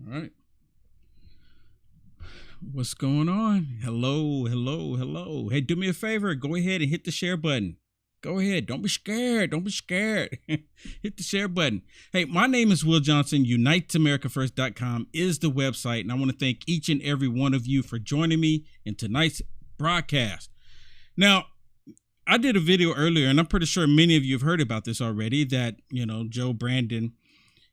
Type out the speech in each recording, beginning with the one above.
right. What's going on? Hello, hello, hello. Hey, do me a favor. Go ahead and hit the share button. Go ahead. Don't be scared. Don't be scared. Hit the share button. Hey, my name is Will Johnson. UnitesAmericaFirst.com is the website. And I want to thank each and every one of you for joining me in tonight's broadcast. Now, I did a video earlier, and I'm pretty sure many of you have heard about this already, that, Joe Brandon.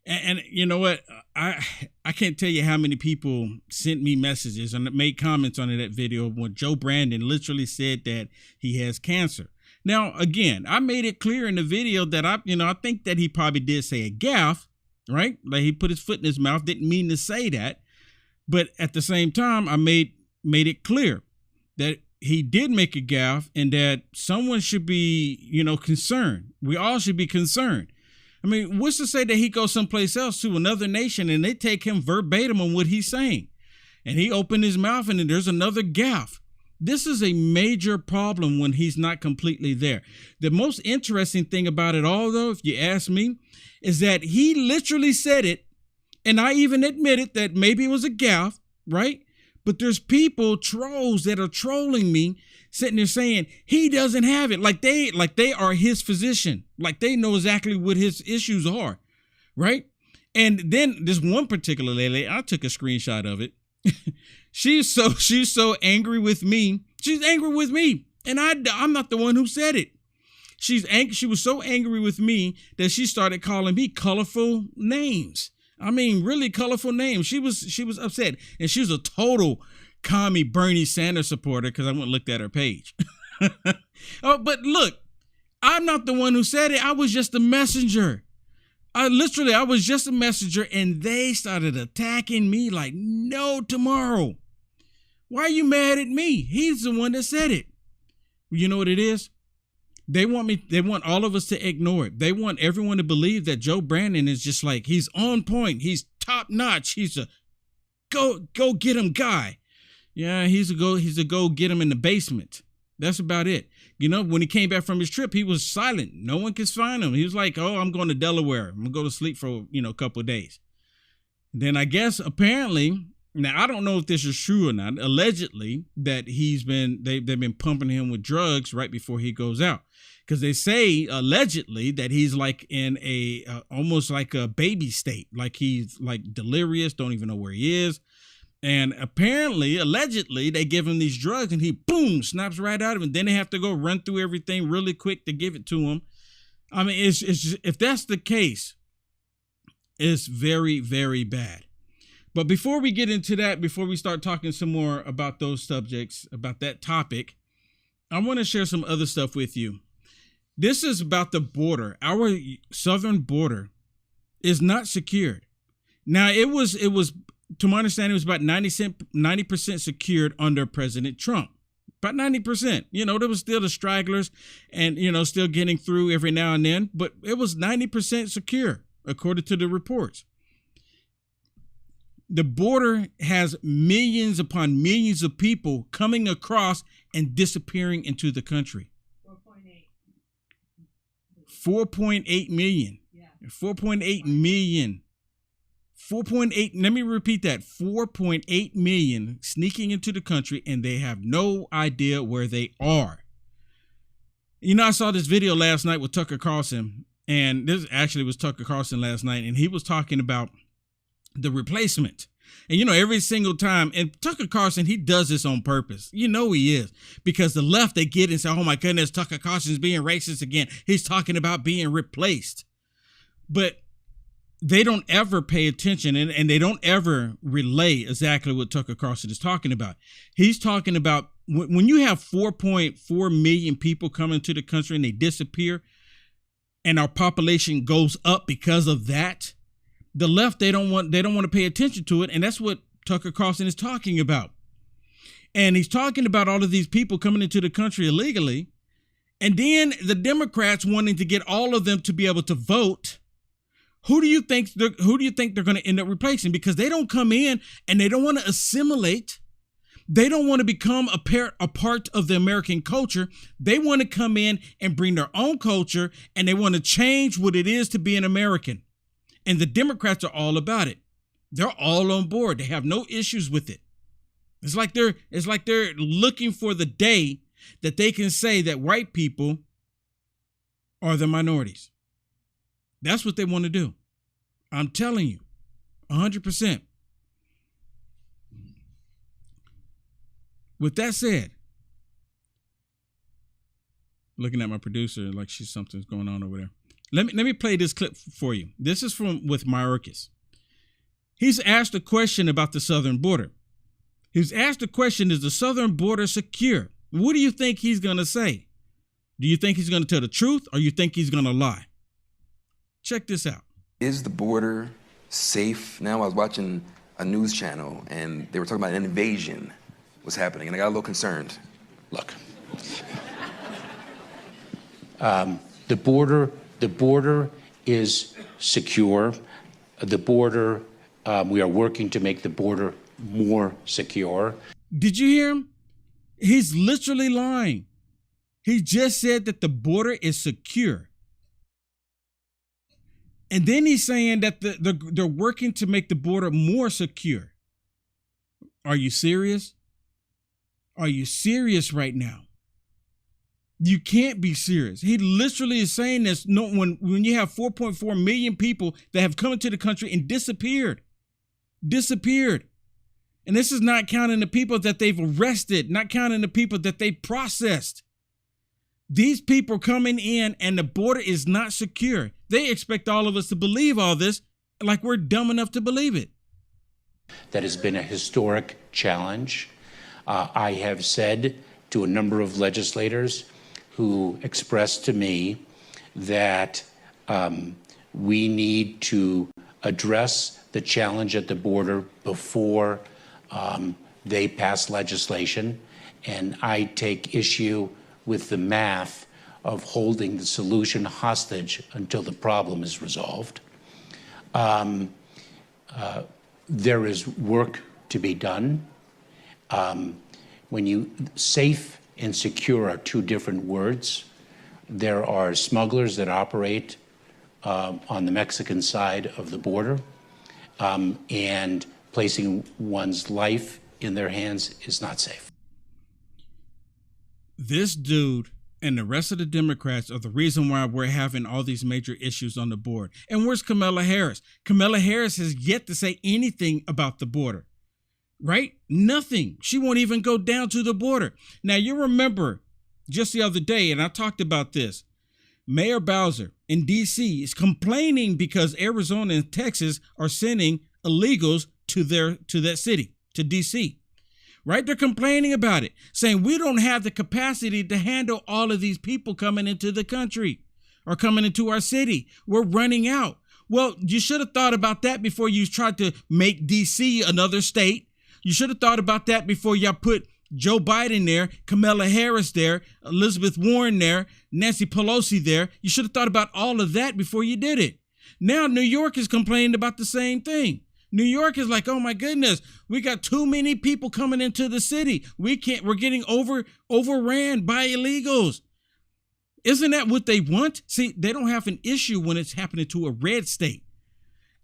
And you know what? I can't tell you how many people sent me messages and made comments on that video when Joe Brandon literally said that he has cancer. Now, again, I made it clear in the video that I think that he probably did say a gaffe, right? Like he put his foot in his mouth, didn't mean to say that. But at the same time, I made it clear that he did make a gaffe and that someone should be, concerned. We all should be concerned. I mean, what's to say that he goes someplace else to another nation and they take him verbatim on what he's saying? And he opened his mouth and then there's another gaffe. This is a major problem when he's not completely there. The most interesting thing about it all, though, if you ask me, is that he literally said it. And I even admitted that maybe it was a gaffe, right? But there's people, trolls, that are trolling me, sitting there saying he doesn't have it, like they are his physician, like they know exactly what his issues are, right? And then this one particular lady, I took a screenshot of it. she's so angry with me. She's angry with me, and I'm not the one who said it. She was so angry with me that she started calling me colorful names. I mean, really colorful names. She was upset, and she was a total commie Bernie Sanders supporter because I went and looked at her page. Oh, but look, I'm not the one who said it. I was just a messenger. I was just a messenger, and they started attacking me like no tomorrow. Why are you mad at me? He's the one that said it. You know what it is? They want all of us to ignore it. They want everyone to believe that Joe Brandon is just like, he's on point. He's top notch. He's a go get him guy. Yeah, he's a go get him in the basement. That's about it. When he came back from his trip, he was silent. No one could find him. He was like, oh, I'm going to Delaware. I'm going to go to sleep for, a couple of days. Then I guess apparently, now I don't know if this is true or not, allegedly that they've been pumping him with drugs right before he goes out. Because they say allegedly that he's like in a almost like a baby state, like he's like delirious, don't even know where he is. And apparently, allegedly, they give him these drugs and he, boom, snaps right out of it. Then they have to go run through everything really quick to give it to him. I mean, it's just, if that's the case, it's very, very bad. But before we get into that, before we start talking some more about those subjects, about that topic, I want to share some other stuff with you. This is about the border. Our southern border is not secured. Now, it was, to my understanding, it was about 90% secured under President Trump. About 90%. There was still the stragglers and, still getting through every now and then, but it was 90% secure, according to the reports. The border has millions upon millions of people coming across and disappearing into the country. 4.8 million. Yeah. 4.8 million. 4.8, let me repeat that, 4.8 million sneaking into the country, and they have no idea where they are. I saw this video last night with Tucker Carlson, and this actually was Tucker Carlson last night, and he was talking about the replacement. And, every single time, and Tucker Carlson, he does this on purpose. He is, because the left, they get and say, oh my goodness, Tucker Carlson's being racist again. He's talking about being replaced. But they don't ever pay attention and they don't ever relay exactly what Tucker Carlson is talking about. He's talking about when you have 4.4 million people coming to the country and they disappear and our population goes up because of that. The left, they don't want to pay attention to it. And that's what Tucker Carlson is talking about. And he's talking about all of these people coming into the country illegally. And then the Democrats wanting to get all of them to be able to vote. Who do you think they're going to end up replacing? Because they don't come in and they don't want to assimilate. They don't want to become a part of the American culture. They want to come in and bring their own culture, and they want to change what it is to be an American. And the Democrats are all about it. They're all on board. They have no issues with it. It's like they're looking for the day that they can say that white people are the minorities. That's what they want to do. I'm telling you, 100%. With that said, looking at my producer like something's going on over there. Let me play this clip for you. This is with Mayorkas. He's asked a question about the southern border. He's asked the question, is the southern border secure? What do you think he's going to say? Do you think he's going to tell the truth, or you think he's going to lie? Check this out. Is the border safe? Now I was watching a news channel and they were talking about an invasion was happening, and I got a little concerned. Look, the border is secure. The border, we are working to make the border more secure. Did you hear him? He's literally lying. He just said that the border is secure. And then he's saying that they're working to make the border more secure. Are you serious? Are you serious right now? You can't be serious. He literally is saying this when you have 4.4 million people that have come into the country and disappeared. And this is not counting the people that they've arrested, not counting the people that they processed. These people coming in and the border is not secure. They expect all of us to believe all this like we're dumb enough to believe it. That has been a historic challenge. I have said to a number of legislators who expressed to me that we need to address the challenge at the border before they pass legislation. And I take issue with the math of holding the solution hostage until the problem is resolved. There is work to be done. Safe and secure are two different words. There are smugglers that operate on the Mexican side of the border, and placing one's life in their hands is not safe. This dude and the rest of the Democrats are the reason why we're having all these major issues on the board. And where's Kamala Harris? Kamala Harris has yet to say anything about the border, right? Nothing. She won't even go down to the border. Now, you remember just the other day, and I talked about this, Mayor Bowser in D.C. is complaining because Arizona and Texas are sending illegals to that city, to D.C., right? They're complaining about it, saying we don't have the capacity to handle all of these people coming into the country or coming into our city. We're running out. Well, you should have thought about that before you tried to make D.C. another state. You should have thought about that before y'all put Joe Biden there, Kamala Harris there, Elizabeth Warren there, Nancy Pelosi there. You should have thought about all of that before you did it. Now New York is complaining about the same thing. New York is like, oh my goodness, we got too many people coming into the city. We're getting overran by illegals. Isn't that what they want? See, they don't have an issue when it's happening to a red state.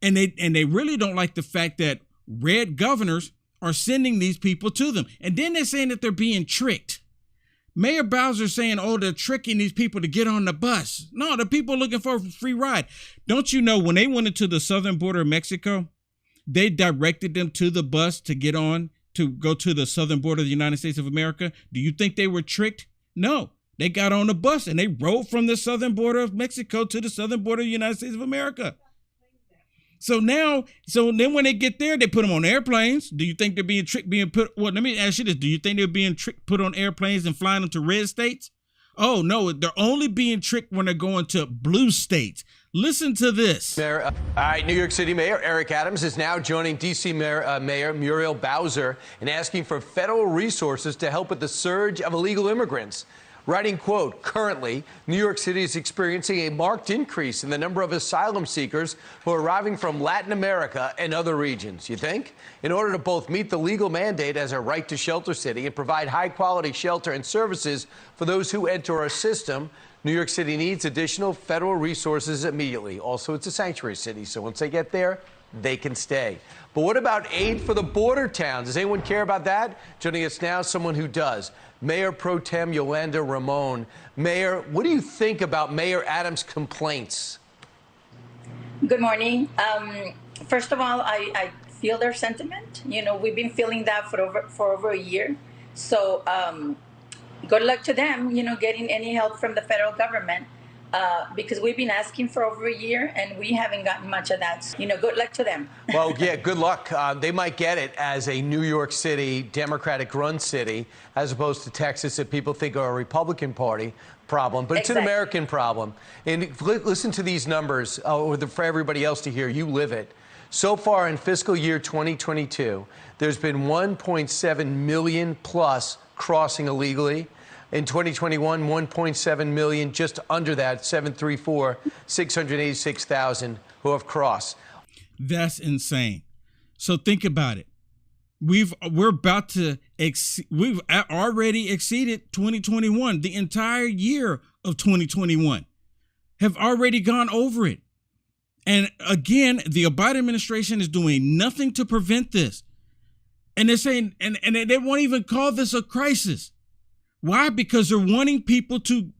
And they really don't like the fact that red governors are sending these people to them. And then they're saying that they're being tricked. Mayor Bowser saying, oh, they're tricking these people to get on the bus. No, the people are looking for a free ride. Don't you know when they went into the southern border of Mexico, they directed them to the bus to get on to go to the southern border of the United States of America? Do you think they were tricked? No, they got on the bus and they rode from the southern border of Mexico to the southern border of the United States of America. So then when they get there, they put them on airplanes. Do you think they're being tricked, well, let me ask you this. Do you think they're being tricked, put on airplanes and flying them to red states? Oh, no, they're only being tricked when they're going to blue states. Listen to this. Mayor, all right, New York City Mayor Eric Adams is now joining D.C. Mayor Muriel Bowser in asking for federal resources to help with the surge of illegal immigrants. Writing, quote, currently, New York City is experiencing a marked increase in the number of asylum seekers who are arriving from Latin America and other regions. You think? In order to both meet the legal mandate as a right to shelter city and provide high-quality shelter and services for those who enter our system, New York City needs additional federal resources immediately. Also, it's a sanctuary city, so once they get there, they can stay. But what about aid for the border towns? Does anyone care about that? Joining us now, someone who does. Mayor Pro Tem Yolanda Ramon. Mayor, what do you think about Mayor Adams' complaints? Good morning. First of all, I feel their sentiment. You know, we've been feeling that for over a year. So good luck to them, you know, getting any help from the federal government. Because we've been asking for over a year and we haven't gotten much of that. So, you know, good luck to them. Well, yeah, good luck. They might get it as a New York City, Democratic-run city, as opposed to Texas that people think are a Republican Party problem. But it's an American problem. And listen to these numbers for everybody else to hear. You live it. So far in fiscal year 2022, there's been 1.7 million plus crossing illegally. In 2021, 1.7 million, just under that, 686,000 who have crossed. That's insane. So think about it. We've already exceeded 2021. The entire year of 2021 have already gone over it. And again, the Biden administration is doing nothing to prevent this. And they're saying, and they won't even call this a crisis. Why? Because they're wanting people to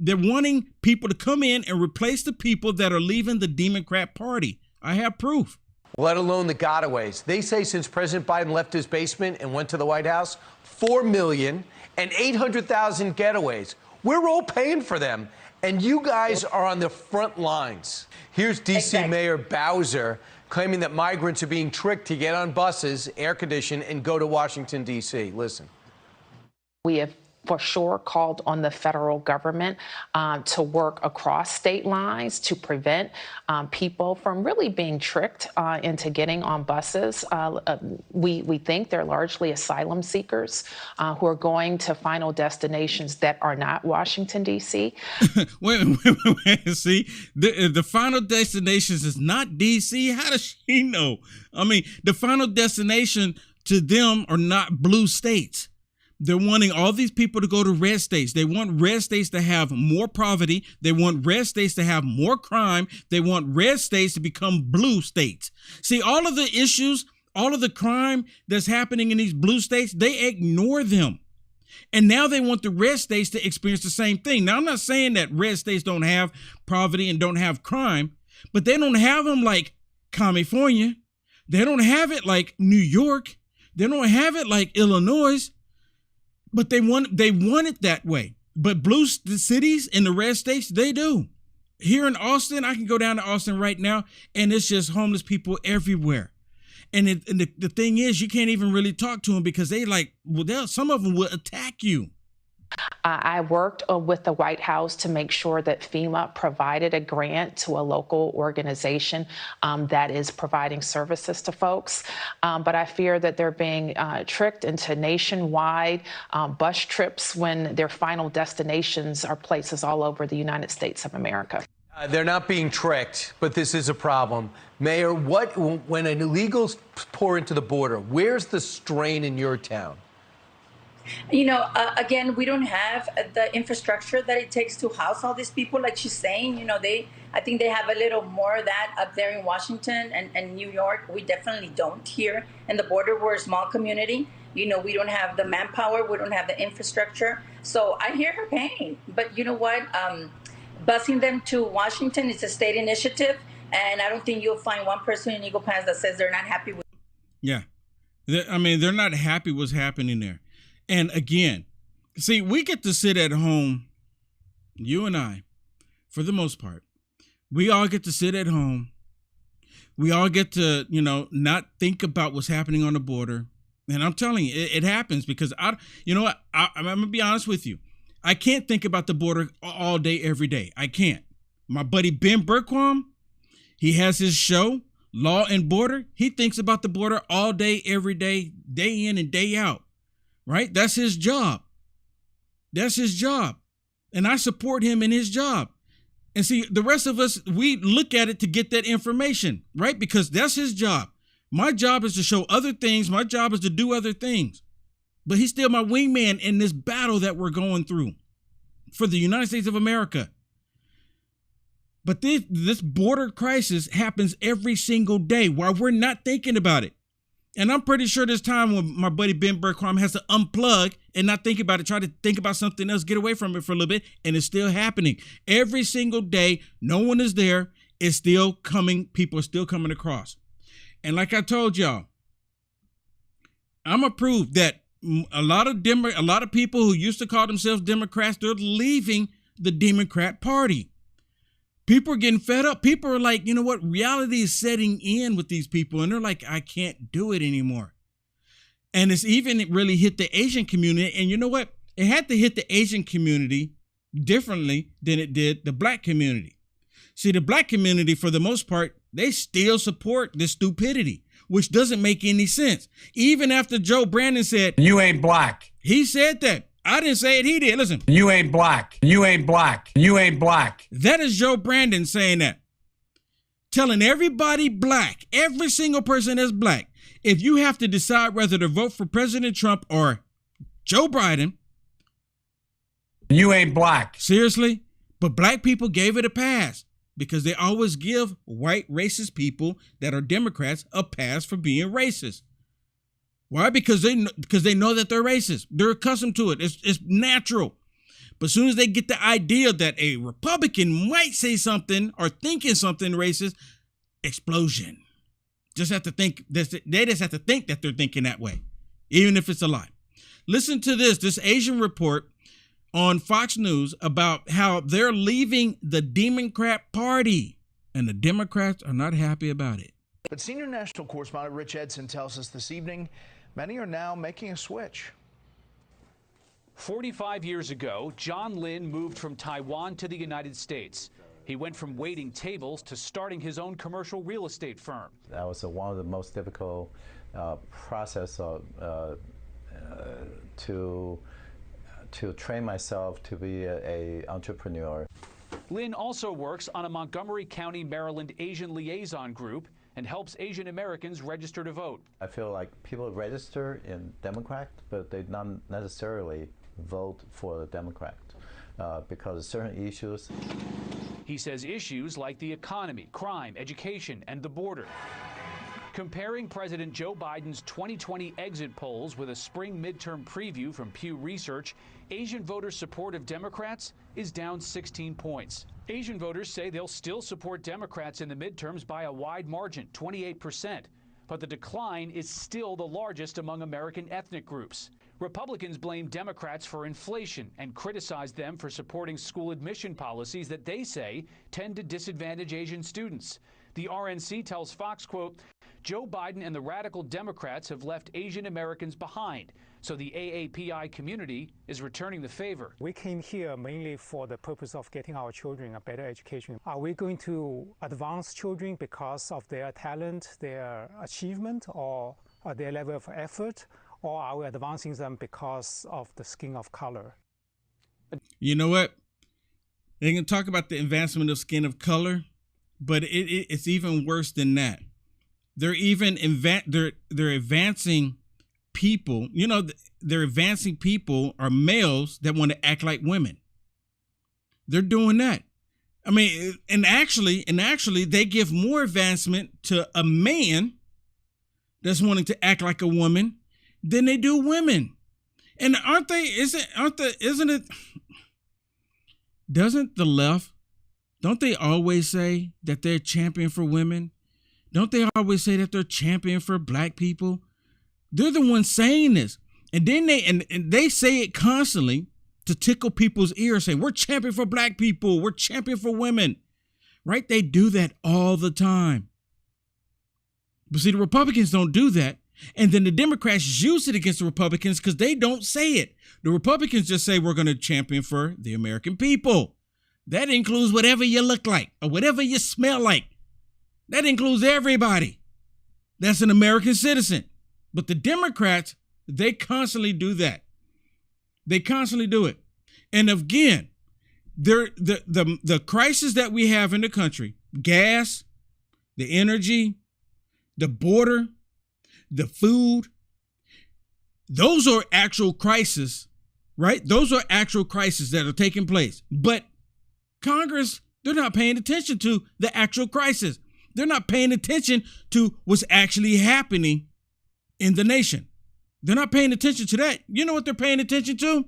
come in and replace the people that are leaving the Democrat Party. I have proof. Let alone the gotaways. They say since President Biden left his basement and went to the White House, 4,800,000 getaways. We're all paying for them. And you guys are on the front lines. Here's D.C. Mayor Bowser claiming that migrants are being tricked to get on buses, air conditioned, and go to Washington, D.C. Listen. We have for sure called on the federal government to work across state lines to prevent people from really being tricked into getting on buses. We think they're largely asylum seekers who are going to final destinations that are not Washington, D.C. wait. See, the final destinations is not D.C. How does she know? I mean, the final destination to them are not blue states. They're wanting all these people to go to red states. They want red states to have more poverty. They want red states to have more crime. They want red states to become blue states. See, all of the issues, all of the crime that's happening in these blue states, they ignore them. And now they want the red states to experience the same thing. Now, I'm not saying that red states don't have poverty and don't have crime, but they don't have them like California. They don't have it like New York. They don't have it like Illinois. But they want it that way. But blue cities in the red states, they do. Here in Austin, I can go down to Austin right now, and it's just homeless people everywhere. And the thing is, you can't even really talk to them because some of them will attack you. I worked with the White House to make sure that FEMA provided a grant to a local organization that is providing services to folks. But I fear that they're being tricked into nationwide bus trips when their final destinations are places all over the United States of America. They're not being tricked, but this is a problem. Mayor, when illegals pour into the border, where's the strain in your town? You know, again, we don't have the infrastructure that it takes to house all these people, like she's saying. You know, I think they have a little more of that up there in Washington and New York. We definitely don't here in the border. We're a small community. You know, we don't have the manpower. We don't have the infrastructure. So I hear her pain. But you know what? Busing them to Washington is a state initiative. And I don't think you'll find one person in Eagle Pass that says they're not happy with it. Yeah. They're not happy what's happening there. And again, see, we get to sit at home, you and I, for the most part. We all get to sit at home. We all get to, not think about what's happening on the border. And I'm telling you, it happens because I'm going to be honest with you. I can't think about the border all day, every day. I can't. My buddy Ben Berquam, he has his show, Law and Border. He thinks about the border all day, every day, day in and day out. Right? That's his job. That's his job. And I support him in his job. And see, the rest of us, we look at it to get that information, right? Because that's his job. My job is to show other things. My job is to do other things. But he's still my wingman in this battle that we're going through for the United States of America. But this border crisis happens every single day while we're not thinking about it. And I'm pretty sure there's time when my buddy Ben Bergquam has to unplug and not think about it, try to think about something else, get away from it for a little bit, and it's still happening. Every single day, no one is there. It's still coming. People are still coming across. And like I told y'all, I'm a proof that a lot of people who used to call themselves Democrats, they're leaving the Democrat Party. People are getting fed up. People are like, you know what? Reality is setting in with these people. And they're like, I can't do it anymore. And it's even really hit the Asian community. And you know what? It had to hit the Asian community differently than it did the black community. See, the black community, for the most part, they still support this stupidity, which doesn't make any sense. Even after Joe Brandon said, "You ain't black." He said that. I didn't say it, he did. Listen. "You ain't black. You ain't black. You ain't black." That is Joe Brandon saying that. Telling everybody black, every single person that's black, if you have to decide whether to vote for President Trump or Joe Biden. "You ain't black." Seriously? But black people gave it a pass because they always give white racist people that are Democrats a pass for being racist. Why? Because they know that they're racist. They're accustomed to it. It's natural. But as soon as they get the idea that a Republican might say something or thinking something racist, explosion. They just have to think that they're thinking that way, even if it's a lie. Listen to this Asian report on Fox News about how they're leaving the Democrat Party, and the Democrats are not happy about it. But senior national correspondent Rich Edson tells us this evening, many are now making a switch. 45 years ago, John Lin moved from Taiwan to the United States. He went from waiting tables to starting his own commercial real estate firm. That was one of the most difficult process to train myself to be an entrepreneur. Lin also works on a Montgomery County, Maryland Asian liaison group and helps Asian Americans register to vote. I feel like people register in Democrat, but they not necessarily vote for the Democrat because of certain issues. He says issues like the economy, crime, education, and the border. Comparing President Joe Biden's 2020 exit polls with a spring midterm preview from Pew Research, Asian voters' support of Democrats is down 16 points. Asian voters say they'll still support Democrats in the midterms by a wide margin, 28%. But the decline is still the largest among American ethnic groups. Republicans blame Democrats for inflation and criticize them for supporting school admission policies that they say tend to disadvantage Asian students. The RNC tells Fox, quote, Joe Biden and the radical Democrats have left Asian Americans behind, so the AAPI community is returning the favor. We came here mainly for the purpose of getting our children a better education. Are we going to advance children because of their talent, their achievement, or their level of effort, or are we advancing them because of the skin of color? You know what? They can talk about the advancement of skin of color, but it's even worse than that. They're even they're advancing people. You know, they're advancing people are males that want to act like women. They're doing that. I mean, and actually, they give more advancement to a man that's wanting to act like a woman than they do women. And doesn't the left, don't they always say that they're champion for women? Don't they always say that they're champion for black people? They're the ones saying this. And then they say it constantly to tickle people's ears, saying, we're champion for black people. We're champion for women. Right? They do that all the time. But see, the Republicans don't do that. And then the Democrats use it against the Republicans because they don't say it. The Republicans just say we're going to champion for the American people. That includes whatever you look like or whatever you smell like. That includes everybody that's an American citizen. But the Democrats, they constantly do that. They constantly do it. And again, the crisis that we have in the country, gas, the energy, the border, the food, those are actual crises, right? Those are actual crises that are taking place. But Congress They're not paying attention to the actual crisis. They're not paying attention to what's actually happening in the nation. They're not paying attention to that. You know what they're paying attention to?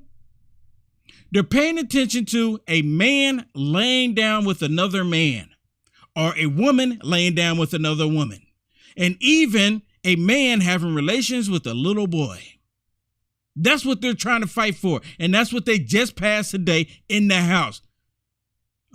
They're paying attention to a man laying down with another man, or a woman laying down with another woman, and even a man having relations with a little boy. That's what they're trying to fight for, and that's what they just passed today in the House.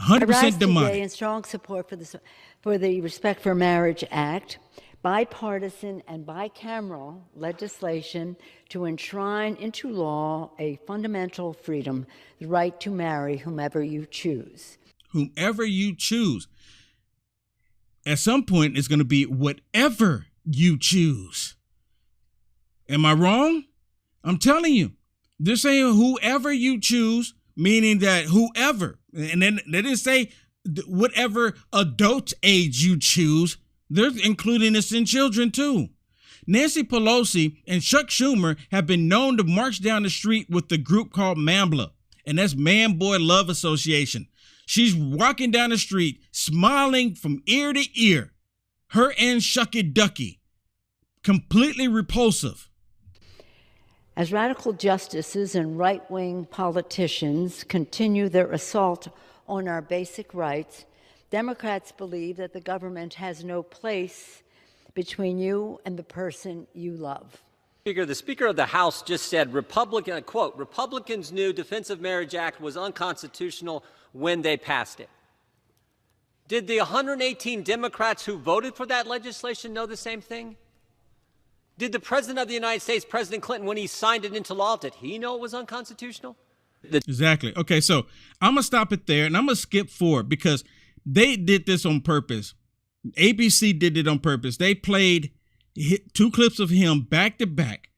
100% demonic. Today in strong support for the Respect for Marriage Act, bipartisan and bicameral legislation to enshrine into law a fundamental freedom, the right to marry whomever you choose. Whomever you choose. At some point, it's going to be whatever you choose. Am I wrong? I'm telling you. They're saying whoever you choose, meaning that whoever, and then they didn't say whatever adult age you choose. They're including this in children too. Nancy Pelosi and Chuck Schumer have been known to march down the street with the group called MAMBLA, and that's Man Boy Love Association. She's walking down the street, smiling from ear to ear. Her and Shucky Ducky, completely repulsive. As radical justices and right-wing politicians continue their assault on our basic rights, Democrats believe that the government has no place between you and the person you love. Speaker, the Speaker of the House just said, quote, Republicans knew Defense of Marriage Act was unconstitutional when they passed it. Did the 118 Democrats who voted for that legislation know the same thing? Did the President of the United States, President Clinton, when he signed it into law, did he know it was unconstitutional? Exactly. Okay, so I'm going to stop it there, and I'm going to skip forward because they did this on purpose. ABC did it on purpose. They played two clips of him back to back.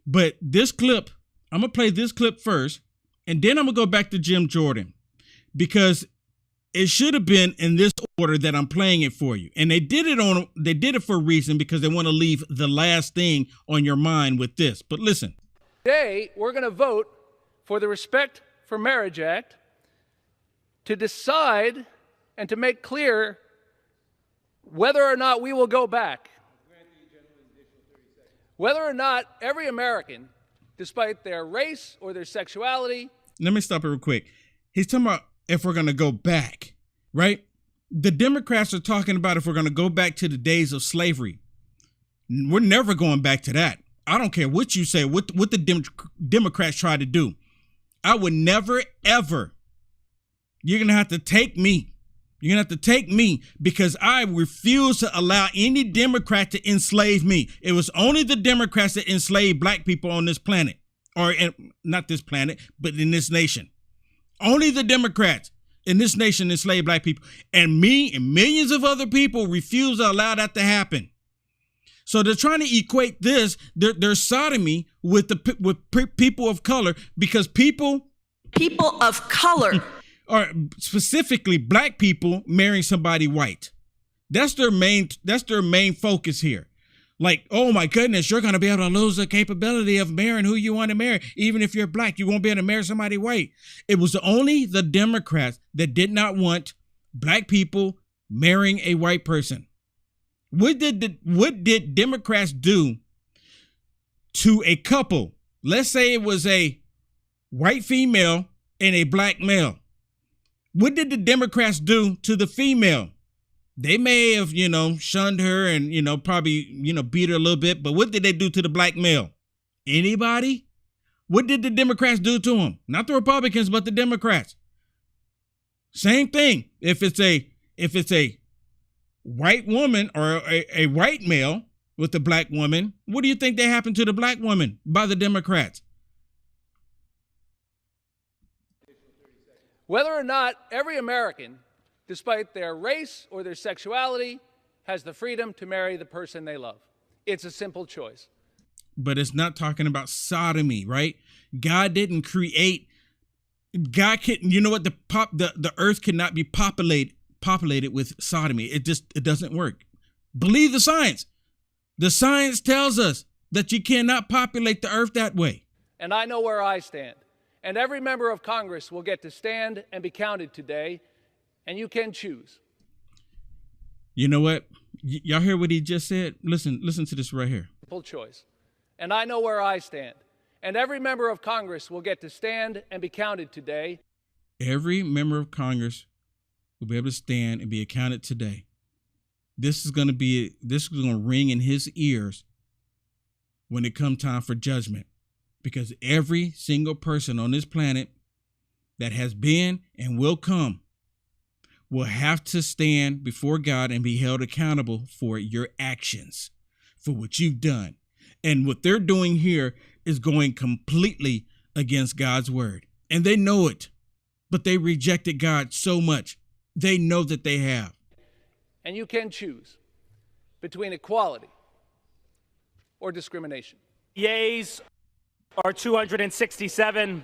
But this clip, I'm going to play this clip first, and then I'm going to go back to Jim Jordan because it should have been in this order that I'm playing it for you. And they did it for a reason because they want to leave the last thing on your mind with this. But listen. Today, we're going to vote for the Respect for Marriage Act to decide and to make clear whether or not we will go back. Whether or not every American, despite their race or their sexuality. Let me stop it real quick. He's talking about if we're going to go back, right? The Democrats are talking about if we're going to go back to the days of slavery. We're never going back to that. I don't care what you say, what the Democrats try to do. I would never, ever. You're going to have to take me. You're going to have to take me because I refuse to allow any Democrat to enslave me. It was only the Democrats that enslaved black people on this planet, or not this planet, but in this nation. Only the Democrats in this nation enslaved black people. And me and millions of other people refuse to allow that to happen. So they're trying to equate this, their sodomy with people of color because people of color or specifically black people marrying somebody white. That's their main focus here. Like, oh my goodness, you're going to be able to lose the capability of marrying who you want to marry. Even if you're black, you won't be able to marry somebody white. It was only the Democrats that did not want black people marrying a white person. What did Democrats do to a couple? Let's say it was a white female and a black male. What did the Democrats do to the female? They may have, shunned her and, probably, beat her a little bit. But what did they do to the black male? Anybody? What did the Democrats do to him? Not the Republicans, but the Democrats. Same thing. If it's a white woman or a white male with a black woman, what do you think that happened to the black woman by the Democrats? Whether or not every American, despite their race or their sexuality, has the freedom to marry the person they love. It's a simple choice. But it's not talking about sodomy, right? God didn't create. God can. You know what? The earth cannot be populated with sodomy. It doesn't work. Believe the science. The science tells us that you cannot populate the earth that way. And I know where I stand. And every member of Congress will get to stand and be counted today and you can choose. You know what? Y'all hear what he just said? Listen to this right here. Choice. And I know where I stand. And every member of Congress will get to stand and be counted today. Every member of Congress will be able to stand and be accounted today. This is going to ring in his ears when it comes time for judgment, because every single person on this planet that has been and will come will have to stand before God and be held accountable for your actions, for what you've done. And what they're doing here is going completely against God's word. And they know it, but they rejected God so much. They know that they have. And you can choose between equality or discrimination. Yeas are 267.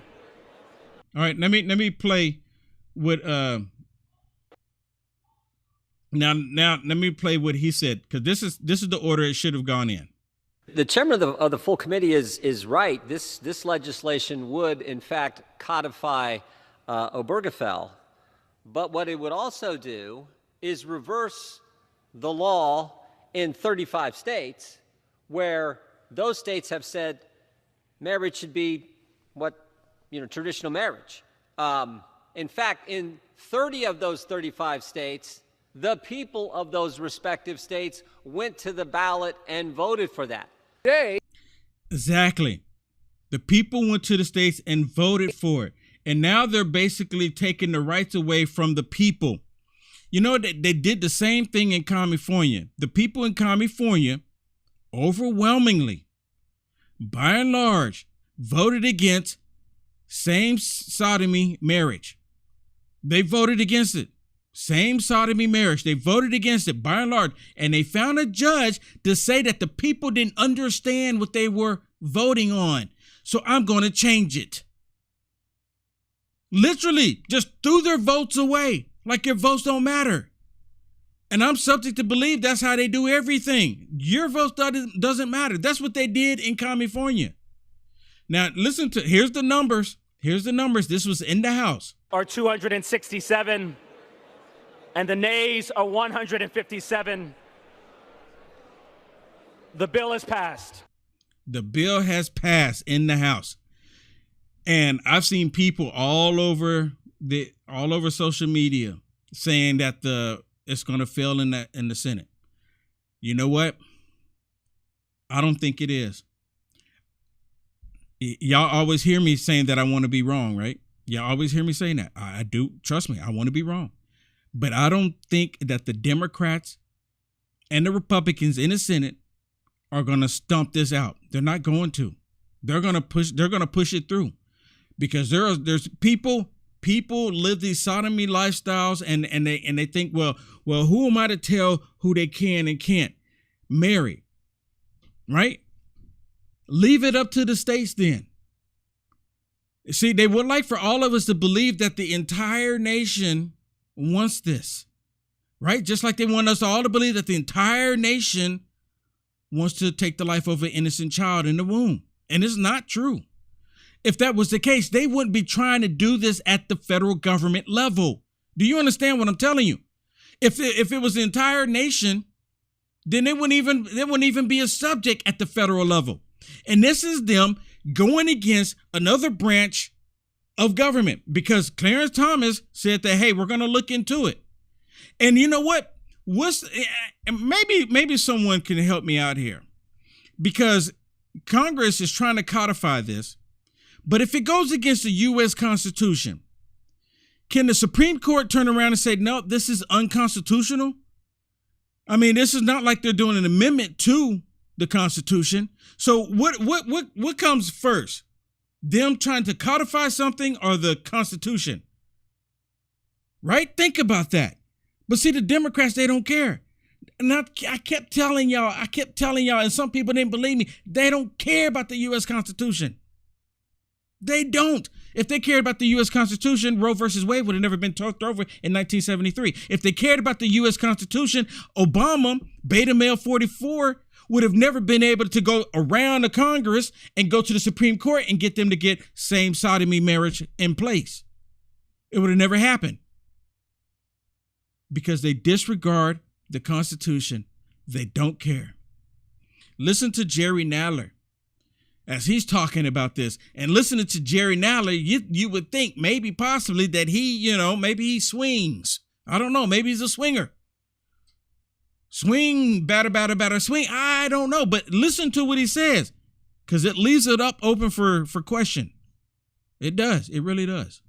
All right, let me play what now let me play what he said, because this is the order it should have gone in. The chairman of the full committee is right. This legislation would, in fact, codify Obergefell. But what it would also do is reverse the law in 35 states, where those states have said marriage should be traditional marriage. In fact, in 30 of those 35 states, the people of those respective states went to the ballot and voted for that. Exactly. The people went to the states and voted for it. And now they're basically taking the rights away from the people. You know, they did the same thing in California. The people in California, overwhelmingly, by and large, voted against same sodomy marriage. They voted against it. Same sodomy marriage. They voted against it by and large. And they found a judge to say that the people didn't understand what they were voting on. So I'm going to change it. Literally just threw their votes away, like your votes don't matter. And I'm subject to believe that's how they do everything. Your vote doesn't matter. That's what they did in California. Now, here's the numbers. Here's the numbers. This was in the House. Are 267, and the nays are 157. The bill is passed. The bill has passed in the House. And I've seen people all over social media saying that it's going to fail in the Senate. You know what? I don't think it is. Y'all always hear me saying that I want to be wrong, right? Y'all always hear me saying that. I do. Trust me, I want to be wrong. But I don't think that the Democrats and the Republicans in the Senate are going to stomp this out. They're not going to. They're going to push it through. Because there's people live these sodomy lifestyles and they think, well, who am I to tell who they can and can't marry? Right? Leave it up to the states then. See, they would like for all of us to believe that the entire nation wants this. Right? Just like they want us all to believe that the entire nation wants to take the life of an innocent child in the womb. And it's not true. If that was the case, they wouldn't be trying to do this at the federal government level. Do you understand what I'm telling you? If it was the entire nation, then it wouldn't even be a subject at the federal level. And this is them going against another branch of government, because Clarence Thomas said that, hey, we're going to look into it. And you know what? Maybe someone can help me out here, because Congress is trying to codify this. But if it goes against the U.S. Constitution, can the Supreme Court turn around and say, no, this is unconstitutional? I mean, this is not like they're doing an amendment to the Constitution. So what comes first? Them trying to codify something or the Constitution? Right? Think about that. But see, the Democrats, they don't care. And I kept telling y'all, and some people didn't believe me, they don't care about the U.S. Constitution. They don't. If they cared about the U.S. Constitution, Roe versus Wade would have never been talked over in 1973. If they cared about the U.S. Constitution, Obama, Beta Male 44, would have never been able to go around the Congress and go to the Supreme Court and get them to get same sodomy marriage in place. It would have never happened. because they disregard the Constitution. They don't care. Listen to Jerry Nadler as he's talking about this, and listening to Jerry Nadler, you would think maybe possibly that he, maybe he swings. I don't know. Maybe he's a swinger. Swing, batter, swing. I don't know. But listen to what he says, because it leaves it up open for question. It does. It really does.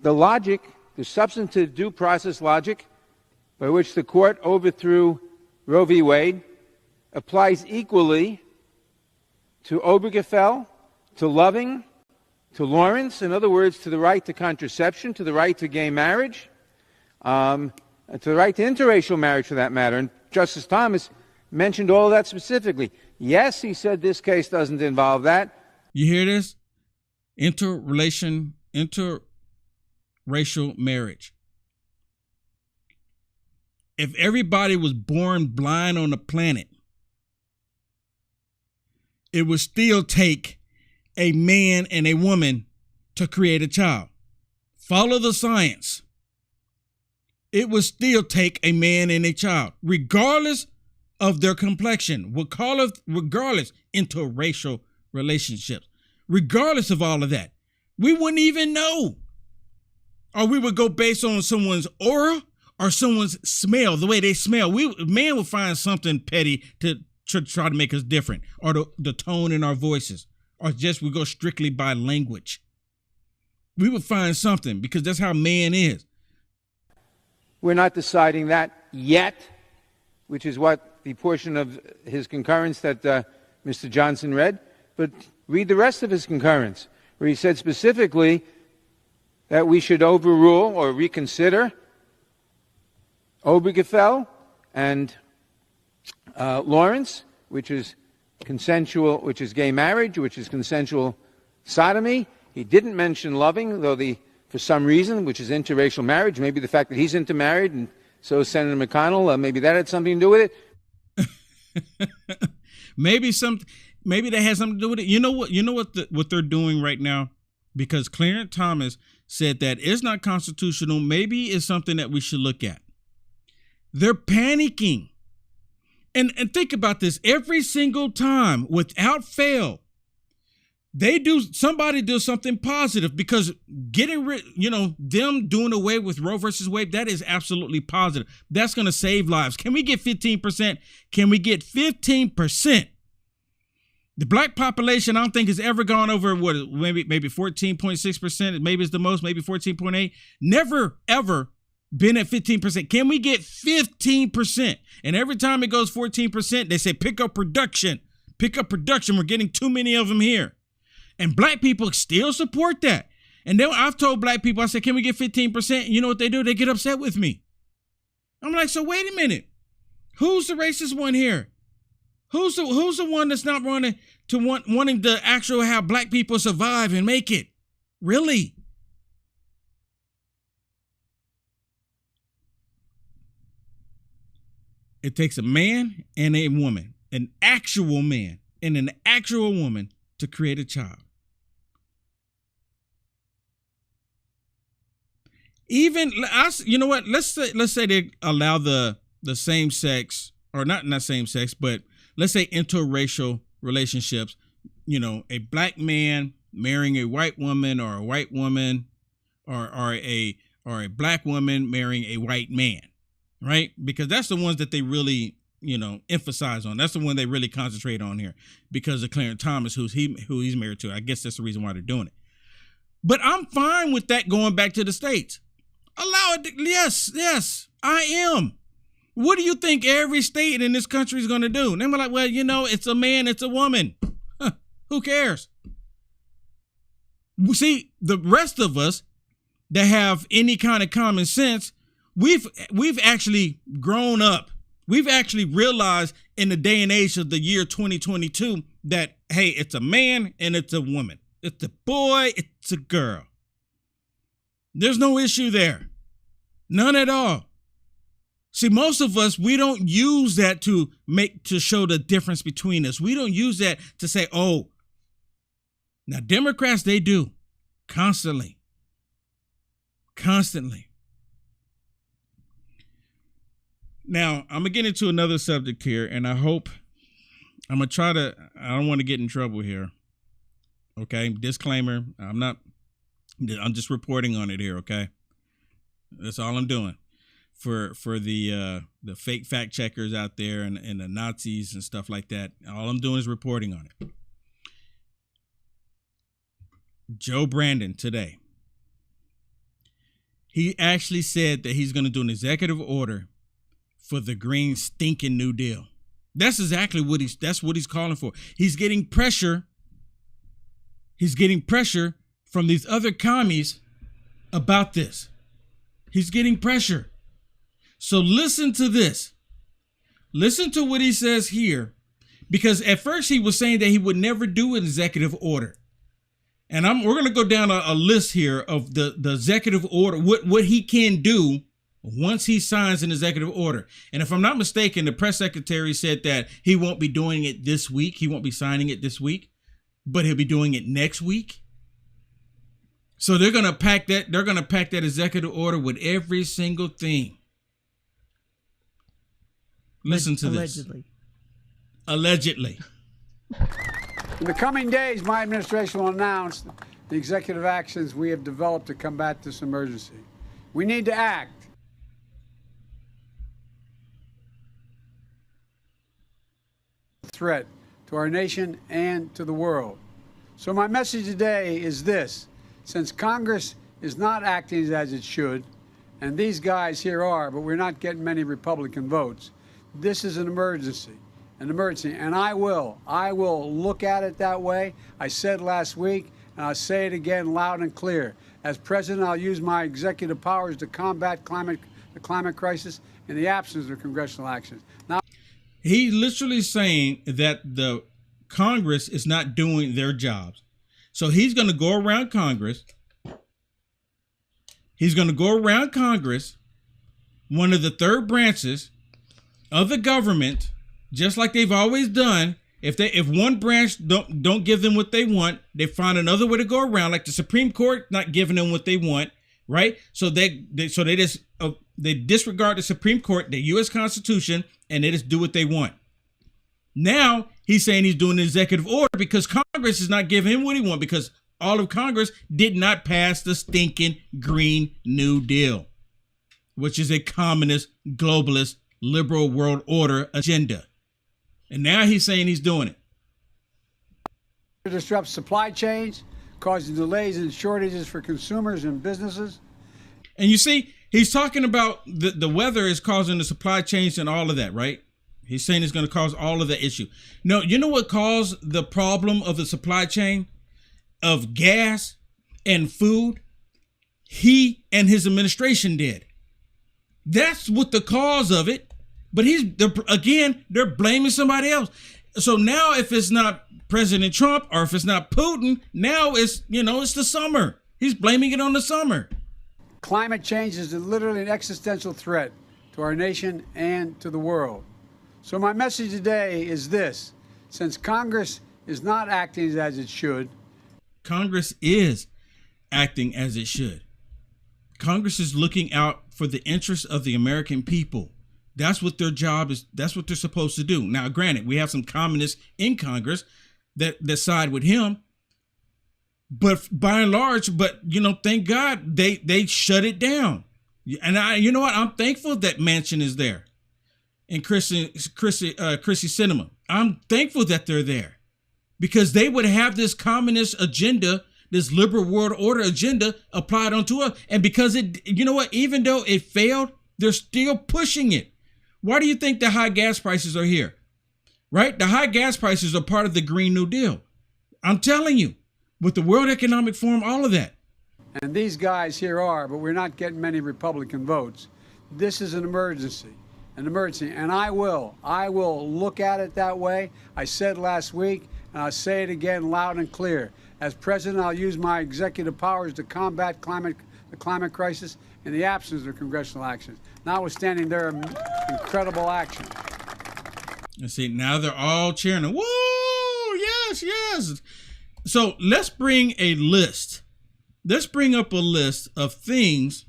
The logic, the substantive due process logic by which the court overthrew Roe v. Wade applies equally to Obergefell, to Loving, to Lawrence, in other words, to the right to contraception, to the right to gay marriage, and to the right to interracial marriage for that matter. And Justice Thomas mentioned all of that specifically. Yes, he said this case doesn't involve that. You hear this? Interracial marriage. If everybody was born blind on the planet, it would still take a man and a woman to create a child. Follow the science. It would still take a man and a child, regardless of their complexion. We'll call it regardless interracial relationships. Regardless of all of that, we wouldn't even know. Or we would go based on someone's aura or someone's smell, the way they smell. Man would find something petty to try to make us different, or the tone in our voices, or just we go strictly by language. We would find something, because that's how man is. We're not deciding that yet, which is what the portion of his concurrence that Mr. Johnson read. But read the rest of his concurrence, where he said specifically that we should overrule or reconsider Obergefell and Lawrence, which is consensual, which is gay marriage, which is consensual sodomy. He didn't mention Loving, though for some reason, which is interracial marriage. Maybe the fact that he's intermarried, and so is Senator McConnell. Maybe that had something to do with it. Maybe that has something to do with it. You know what they're doing right now, because Clarence Thomas said that it's not constitutional. Maybe it's something that we should look at. They're panicking. And think about this. Every single time, without fail, somebody does something positive, because them doing away with Roe versus Wade, that is absolutely positive. That's going to save lives. Can we get 15%? Can we get 15%? The black population, I don't think has ever gone over maybe 14.6%. Maybe it's the most, maybe 14.8. Never, ever been at 15%. Can we get 15%? And every time it goes 14%, they say, pick up production. Pick up production. We're getting too many of them here. And black people still support that. And then I've told black people, I said, can we get 15%? You know what they do? They get upset with me. I'm like, so wait a minute. Who's the racist one here? Who's the one that's not wanting to actually have black people survive and make it? Really? It takes a man and a woman, an actual man and an actual woman, to create a child. Even you know what? Let's say they allow the same sex, or not same sex, but let's say interracial relationships. A black man marrying a white woman, or a white woman, or a black woman marrying a white man, right? Because that's the ones that they really emphasize on. That's the one they really concentrate on here, because of Clarence Thomas, who he's married to. I guess that's the reason why they're doing it. But I'm fine with that going back to the States. Allow it. Yes, I am. What do you think every state in this country is going to do? And they're like, well, it's a man, it's a woman. Who cares? See, the rest of us that have any kind of common sense, we've actually grown up. We've actually realized in the day and age of the year 2022 that, hey, it's a man and it's a woman. It's a boy, it's a girl. There's no issue there. None at all. See, most of us, we don't use that to show the difference between us. We don't use that to say, oh, now Democrats, they do constantly. Now, I'm going to get into another subject here, and I hope I don't want to get in trouble here. Okay, disclaimer, I'm just reporting on it here, okay? That's all I'm doing. For the fake fact checkers out there and the Nazis and stuff like that, all I'm doing is reporting on it. Joe Brandon today, he actually said that he's going to do an executive order for the green stinking New Deal. That's exactly what he's calling for. He's getting pressure. He's getting pressure from these other commies about this. He's getting pressure. So listen to this. Listen to what he says here, because at first he was saying that he would never do an executive order. And we're going to go down a list here of the executive order, what he can do once he signs an executive order. And if I'm not mistaken, the press secretary said that he won't be doing it this week. He won't be signing it this week, but he'll be doing it next week. So they're going to pack that executive order with every single thing. Listen to this. Allegedly. In the coming days, my administration will announce the executive actions we have developed to combat this emergency. We need to act. Threat to our nation and to the world. So my message today is this: since Congress is not acting as it should, and these guys here are, but we're not getting many Republican votes, this is an emergency. And I will look at it that way. I said last week, and I'll say it again loud and clear. As president, I'll use my executive powers to combat the climate crisis in the absence of congressional actions. Now, he's literally saying that the Congress is not doing their jobs. So he's going to go around Congress. He's going to go around Congress, one of the third branches of the government, just like they've always done. If one branch don't give them what they want, they find another way to go around, like the Supreme Court not giving them what they want, right? So they disregard the Supreme Court, the U.S. Constitution, and they just do what they want. Now he's saying he's doing an executive order because Congress is not giving him what he wants, because all of Congress did not pass the stinking Green New Deal, which is a communist, globalist, liberal world order agenda. And now he's saying he's doing it. to disrupt supply chains, causing delays and shortages for consumers and businesses. And you see, he's talking about the weather is causing the supply chains and all of that, right? He's saying it's going to cause all of that issue. No, you know what caused the problem of the supply chain of gas and food? He and his administration did. That's what the cause of it. But they're blaming somebody else. So now if it's not President Trump or if it's not Putin, now it's the summer. He's blaming it on the summer. Climate change is literally an existential threat to our nation and to the world. So my message today is this: since Congress is not acting as it should. Congress is acting as it should. Congress is looking out for the interests of the American people. That's what their job is. That's what they're supposed to do. Now, granted, we have some communists in Congress that side with him. But by and large, thank God they shut it down. And I'm thankful that Manchin is there. And Chrissy Cinema. I'm thankful that they're there, because they would have this communist agenda, this liberal world order agenda applied onto us. And because even though it failed, they're still pushing it. Why do you think the high gas prices are here? Right? The high gas prices are part of the Green New Deal. I'm telling you, with the World Economic Forum, all of that. And these guys here are, but we're not getting many Republican votes. This is an emergency. And I will look at it that way. I said last week, and I'll say it again loud and clear. As president, I'll use my executive powers to combat the climate crisis in the absence of congressional actions, notwithstanding their incredible action. And see, now they're all cheering. Woo! Yes, yes. So let's bring a list. Let's bring up a list of things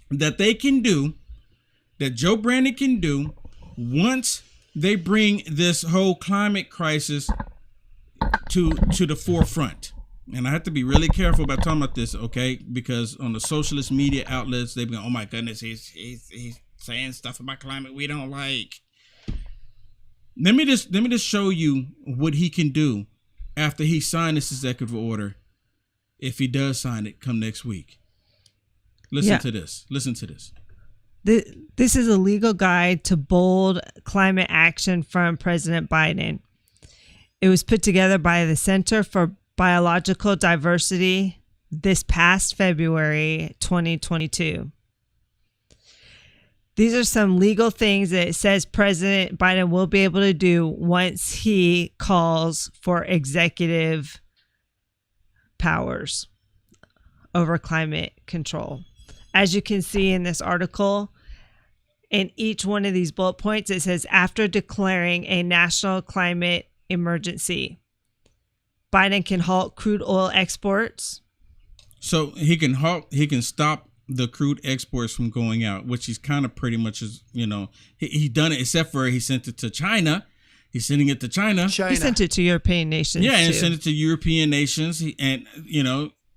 that they can do that Joe Brandon can do once they bring this whole climate crisis to the forefront. And I have to be really careful about talking about this, okay? Because on the socialist media outlets, they've been, oh my goodness, he's saying stuff about climate we don't like. Let me just show you what he can do after he signed this executive order, if he does sign it come next week. Listen to this. Listen to this. This is a legal guide to bold climate action from President Biden. It was put together by the Center for Biological Diversity this past February 2022. These are some legal things that it says President Biden will be able to do once he calls for executive powers over climate control. As you can see in this article, in each one of these bullet points, it says after declaring a national climate emergency, Biden can halt crude oil exports. So he can stop the crude exports from going out, which he's kind of pretty much, he done it, except for he sent it to China. He's sending it to China. He sent it to European nations. Yeah, and too. sent it to European nations.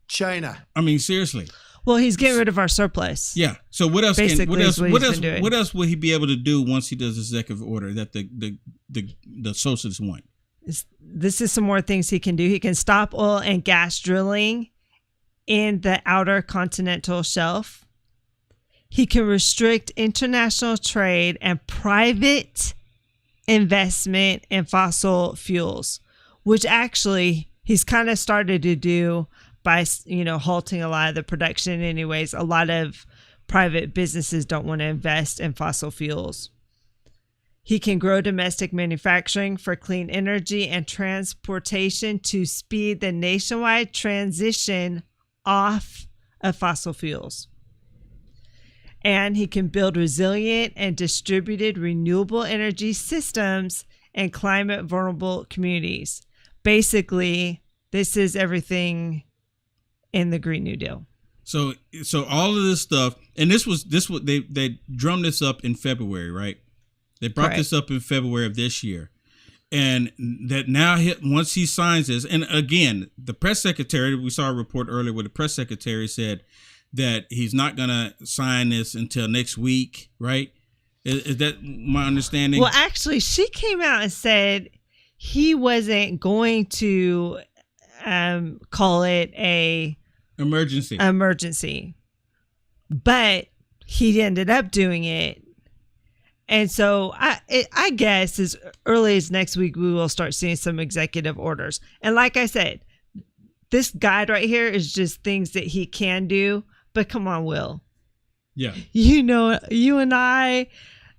China. I mean, seriously. Well, he's getting rid of our surplus. Yeah. So what else? What else will he be able to do once he does the executive order that the socialists want? This is some more things he can do. He can stop oil and gas drilling in the outer continental shelf. He can restrict international trade and private investment in fossil fuels, which actually he's kind of started to do by, halting a lot of the production anyways. A lot of private businesses don't want to invest in fossil fuels. He can grow domestic manufacturing for clean energy and transportation to speed the nationwide transition off of fossil fuels. And he can build resilient and distributed renewable energy systems in climate vulnerable communities. Basically, this is everything in the Green New Deal. So all of this stuff, and this was they drummed this up in February, right? They brought this up in February of this year. And that now, once he signs this, and again, the press secretary, we saw a report earlier where the press secretary said that he's not going to sign this until next week, right? Is that my understanding? Well, actually, she came out and said he wasn't going to call it a emergency, but he ended up doing it. And so I guess as early as next week, we will start seeing some executive orders. And like I said, this guide right here is just things that he can do. But come on, Will. Yeah. You and I,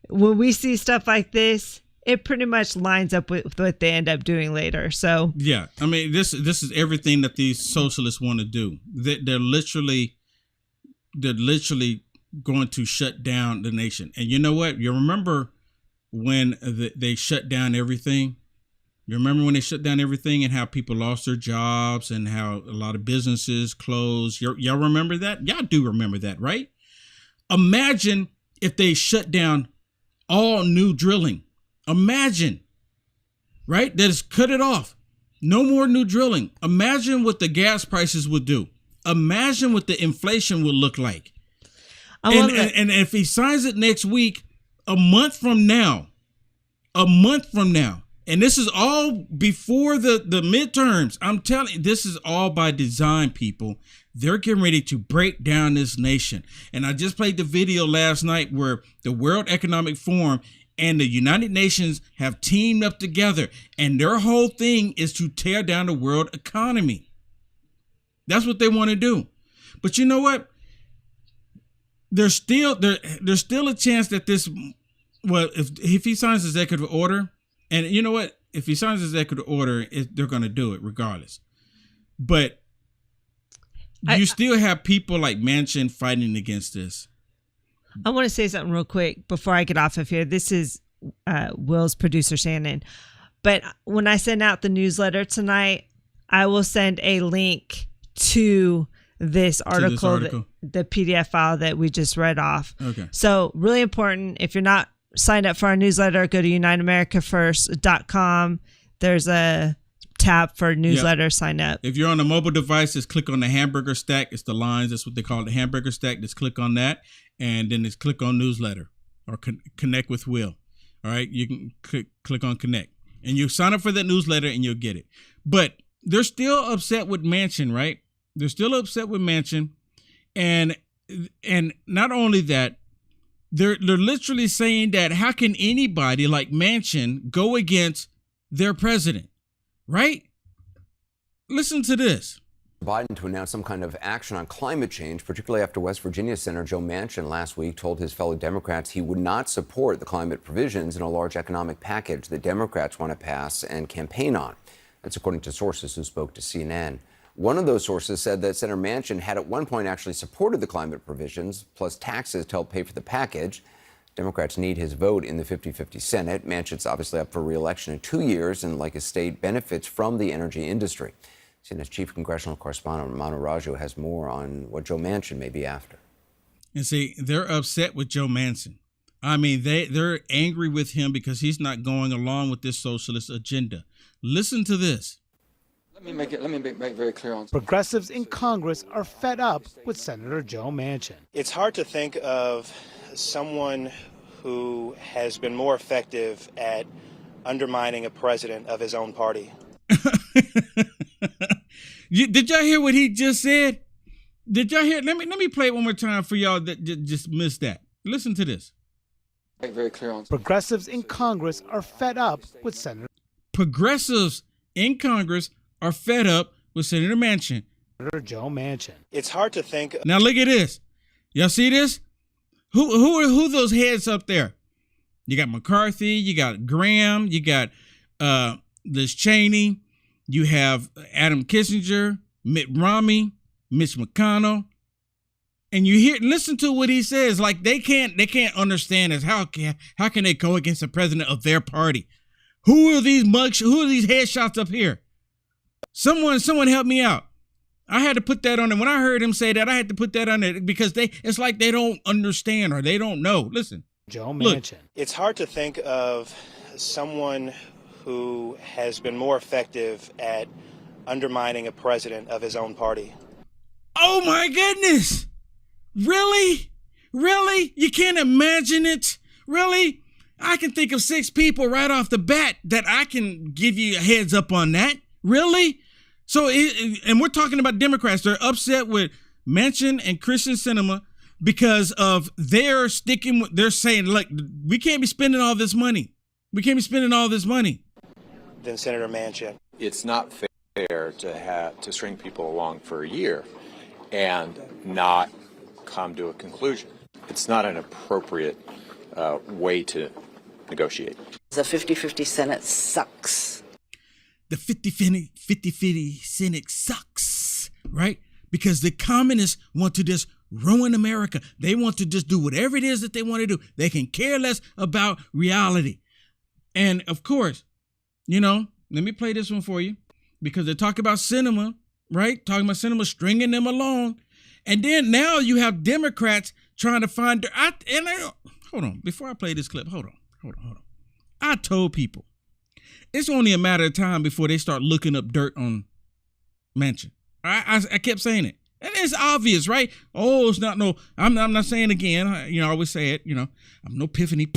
when we see stuff like this, it pretty much lines up with what they end up doing later. So yeah, I mean, this is everything that these socialists want to do. They're literally going to shut down the nation. And you know what? You remember when they shut down everything? You remember when they shut down everything and how people lost their jobs and how a lot of businesses closed? Y'all remember that? Y'all do remember that, right? Imagine if they shut down all new drilling. Imagine, right? That is cut it off. No more new drilling. Imagine what the gas prices would do. Imagine what the inflation would look like. And if he signs it next week, a month from now, and this is all before the midterms, I'm telling you, this is all by design, people. They're getting ready to break down this nation. And I just played the video last night where the World Economic Forum and the United Nations have teamed up together, and their whole thing is to tear down the world economy. That's what they want to do. But you know what? There's still a chance that this, well, if he signs the executive order, and you know what, if he signs the executive order, they're going to do it regardless. But you still have people like Manchin fighting against this. I want to say something real quick before I get off of here. This is Will's producer, Shannon. But when I send out the newsletter tonight, I will send a link to this article. The PDF file that we just read off. Okay. So really important. If you're not signed up for our newsletter, go to uniteamericafirst.com. There's a tab for newsletter. Yep. Sign up. If you're on a mobile device, just click on the hamburger stack. It's the lines. That's what they call it, the hamburger stack. Just click on that, and then just click on newsletter or connect with Will. All right. You can click on connect, and you sign up for that newsletter, and you'll get it. But they're still upset with Manchin, right? They're still upset with Manchin, and not only that, they're literally saying that how can anybody like Manchin go against their president, right? Listen to this. Biden to announce some kind of action on climate change, particularly after West Virginia Senator Joe Manchin last week told his fellow Democrats he would not support the climate provisions in a large economic package that Democrats want to pass and campaign on. That's according to sources who spoke to CNN. One of those sources said that Senator Manchin had at one point actually supported the climate provisions, plus taxes to help pay for the package. Democrats need his vote in the 50-50 Senate. Manchin's obviously up for re-election in 2 years and, like his state, benefits from the energy industry. CNN's chief congressional correspondent, Manu Raju, has more on what Joe Manchin may be after. And see, they're upset with Joe Manchin. I mean, they're angry with him because he's not going along with this socialist agenda. Listen to this. Let me make it very clear on progressives in Congress are fed up with Senator Joe Manchin. It's hard to think of someone who has been more effective at undermining a president of his own party. Did y'all hear what he just said? Did y'all hear? Let me play it one more time for y'all that just missed that. Listen to this. Make very clear on progressives in Congress are fed up with Senator. Progressives in Congress are fed up with Senator Manchin. Senator Joe Manchin. It's hard to think. Now look at this. Y'all see this? Who are those heads up there? You got McCarthy. You got Graham. You got Liz Cheney. You have Adam Kissinger, Mitt Romney, Mitch McConnell, and listen to what he says. Like they can't understand is how can they go against the president of their party? Who are these Who are these headshots up here? Someone help me out. I had to put that on it. When I heard him say that, I had to put that on it because it's like they don't understand or they don't know. Listen, Joe Manchin. It's hard to think of someone who has been more effective at undermining a president of his own party. Oh my goodness. Really? Really? You can't imagine it? Really? I can think of 6 people right off the bat that I can give you a heads up on that. Really? So, and we're talking about Democrats. They're upset with Manchin and Christian Sinema because of they're saying, look, we can't be spending all this money. We can't be spending all this money. Than Senator Manchin. It's not fair to string people along for a year and not come to a conclusion. It's not an appropriate way to negotiate. The 50-50 Senate sucks. The 50-50 Senate sucks, right? Because the communists want to just ruin America. They want to just do whatever it is that they want to do. They can care less about reality. And of course, let me play this one for you because they talk about Sinema, right? Talking about Sinema stringing them along. And then now you have Democrats trying to find hold on, before I play this clip, hold on. I told people it's only a matter of time before they start looking up dirt on Manchin. I kept saying it. And it's obvious, right? Oh, it's not I'm not saying again. I always say it, I'm no epiphany.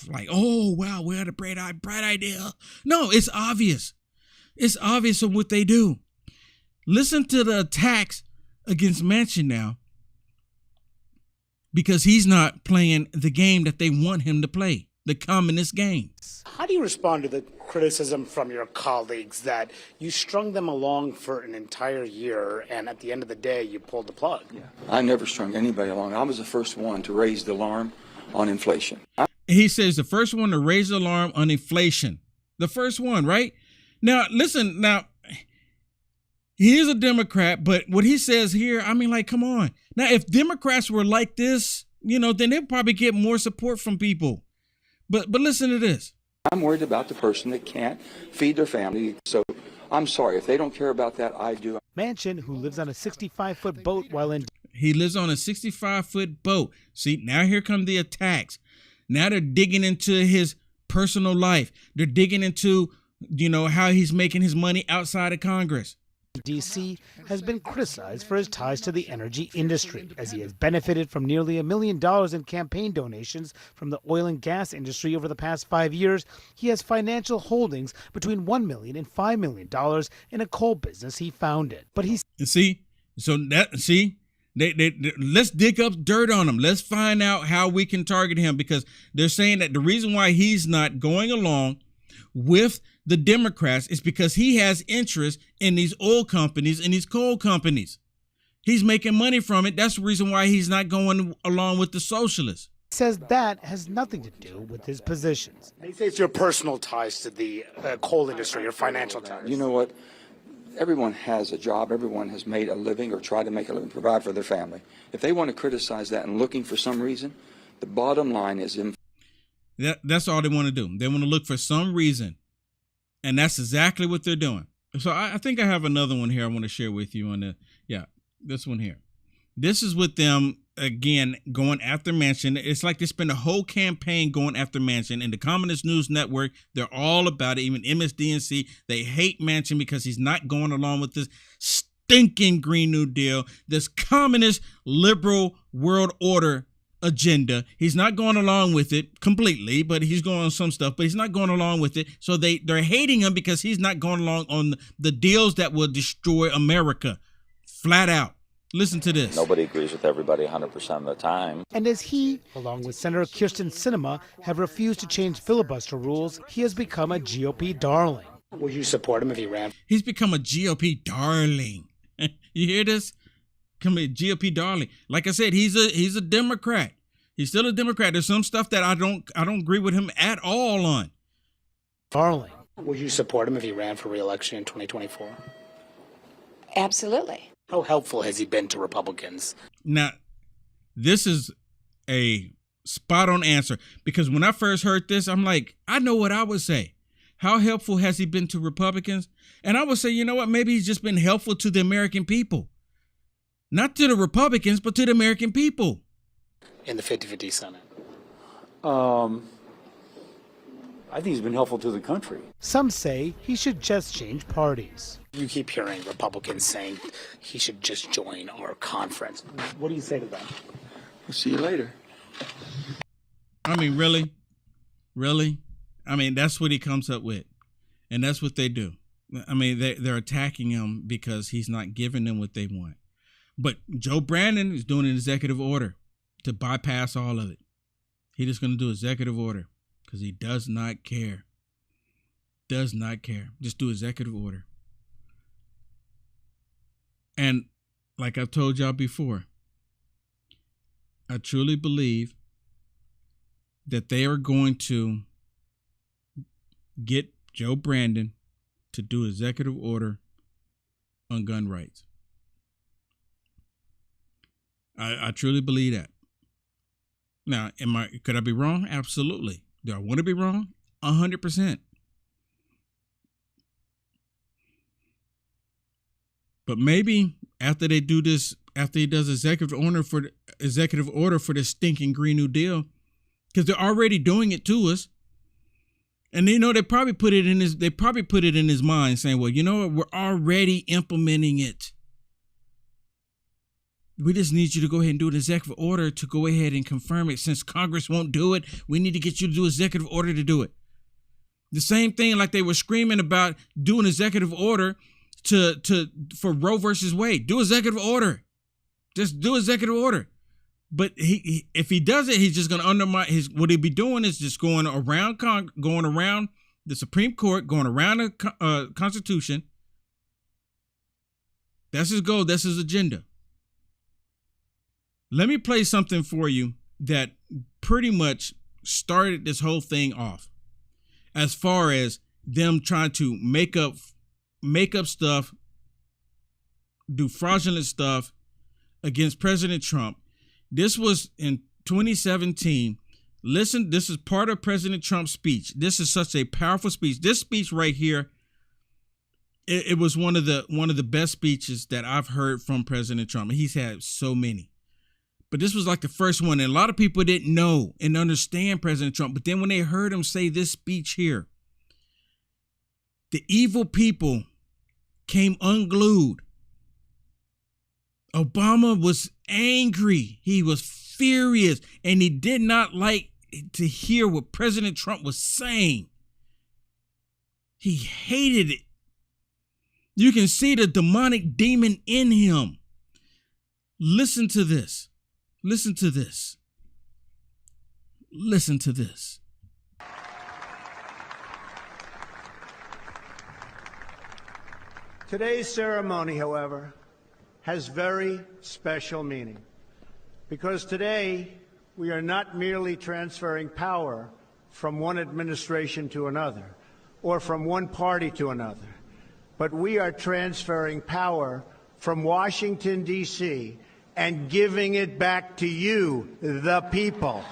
Like, oh, wow, we had a bright idea. No, it's obvious. It's obvious of what they do. Listen to the attacks against Manchin now because he's not playing the game that they want him to play, the communist game. How do you respond to the criticism from your colleagues that you strung them along for an entire year and at the end of the day you pulled the plug? Yeah. I never strung anybody along. I was the first one to raise the alarm on inflation. He says the first one to raise the alarm on inflation. The first one, right? Now, listen, he is a Democrat, but what he says here, I mean, like, come on. Now, if Democrats were like this, then they'd probably get more support from people. But listen to this. I'm worried about the person that can't feed their family. So I'm sorry, if they don't care about that, I do. Manchin, who lives on a 65-foot boat while in... He lives on a 65-foot boat. See, now here come the attacks. Now they're digging into his personal life. They're digging into, how he's making his money outside of Congress. D.C. has been criticized for his ties to the energy industry, as he has benefited from nearly $1 million in campaign donations from the oil and gas industry over the past 5 years. He has financial holdings between $1 million and $5 million in a coal business he founded. But he's... Let's dig up dirt on him. Let's find out how we can target him, because they're saying that the reason why he's not going along with the Democrats is because he has interest in these oil companies and these coal companies. He's making money from it. That's the reason why he's not going along with the socialists. He says that has nothing to do with his positions. They say it's your personal ties to the coal industry, your financial ties. You know what? Everyone has a job. Everyone has made a living or tried to make a living, provide for their family. If they want to criticize that and looking for some reason, the bottom line is... That's all they want to do. They want to look for some reason. And that's exactly what they're doing. So I think I have another one here I want to share with you on this one here. This is with them, again, going after Manchin. It's like they spend a whole campaign going after Manchin. And the Communist News Network, they're all about it. Even MSDNC, they hate Manchin because he's not going along with this stinking Green New Deal, this communist liberal world order agenda. He's not going along with it completely, but he's going on some stuff, but he's not going along with it. So they're hating him because he's not going along on the deals that will destroy America. Flat out. Listen to this. Nobody agrees with everybody 100% of the time. And as he, along with Senator Kyrsten Sinema, have refused to change filibuster rules, he has become a GOP darling. Would you support him if he ran? He's become a GOP darling. You hear this? Come here, GOP darling. Like I said, he's a Democrat. He's still a Democrat. There's some stuff that I don't agree with him at all on. Darling. Would you support him if he ran for re-election in 2024? Absolutely. How helpful has he been to Republicans? Now, this is a spot-on answer, because when I first heard this, I'm like, I know what I would say. How helpful has he been to Republicans? And I would say, you know what? Maybe he's just been helpful to the American people. Not to the Republicans, but to the American people. In the 50-50 Senate. I think he's been helpful to the country. Some say he should just change parties. You keep hearing Republicans saying he should just join our conference. What do you say to that? We'll see you later. I mean, really? Really? I mean, that's what he comes up with. And that's what they do. I mean, they're attacking him because he's not giving them what they want. But Joe Brandon is doing an executive order to bypass all of it. He's just going to do executive order because he does not care. Does not care. Just do executive order. And like I've told y'all before, I truly believe that they are going to get Joe Brandon to do executive order on gun rights. I truly believe that. Now, could I be wrong? Absolutely. Do I want to be wrong? 100%. But maybe after they do this, after he does executive order for this stinking Green New Deal, because they're already doing it to us, and they probably put it in his mind, saying, well, you know what, we're already implementing it. We just need you to go ahead and do an executive order to go ahead and confirm it. Since Congress won't do it, we need to get you to do an executive order to do it. The same thing like they were screaming about doing executive order for Roe versus Wade. Do executive order. Just do executive order. But if he does it, he's just going to undermine what he'd be doing is just going around the Supreme Court, going around the Constitution. That's his goal. That's his agenda. Let me play something for you that pretty much started this whole thing off, as far as them trying to make up stuff, do fraudulent stuff against President Trump. This was in 2017. Listen, this is part of President Trump's speech. This is such a powerful speech. This speech right here it was one of the best speeches that I've heard from President Trump. He's had so many, but this was like the first one. And a lot of people didn't know and understand President Trump. But then when they heard him say this speech here, the evil people came unglued. Obama was angry. He was furious, and he did not like to hear what President Trump was saying. He hated it. You can see the demonic demon in him. Listen to this. Listen to this. Listen to this. Today's ceremony, however, has very special meaning because today we are not merely transferring power from one administration to another or from one party to another, but we are transferring power from Washington, D.C., and giving it back to you, the people.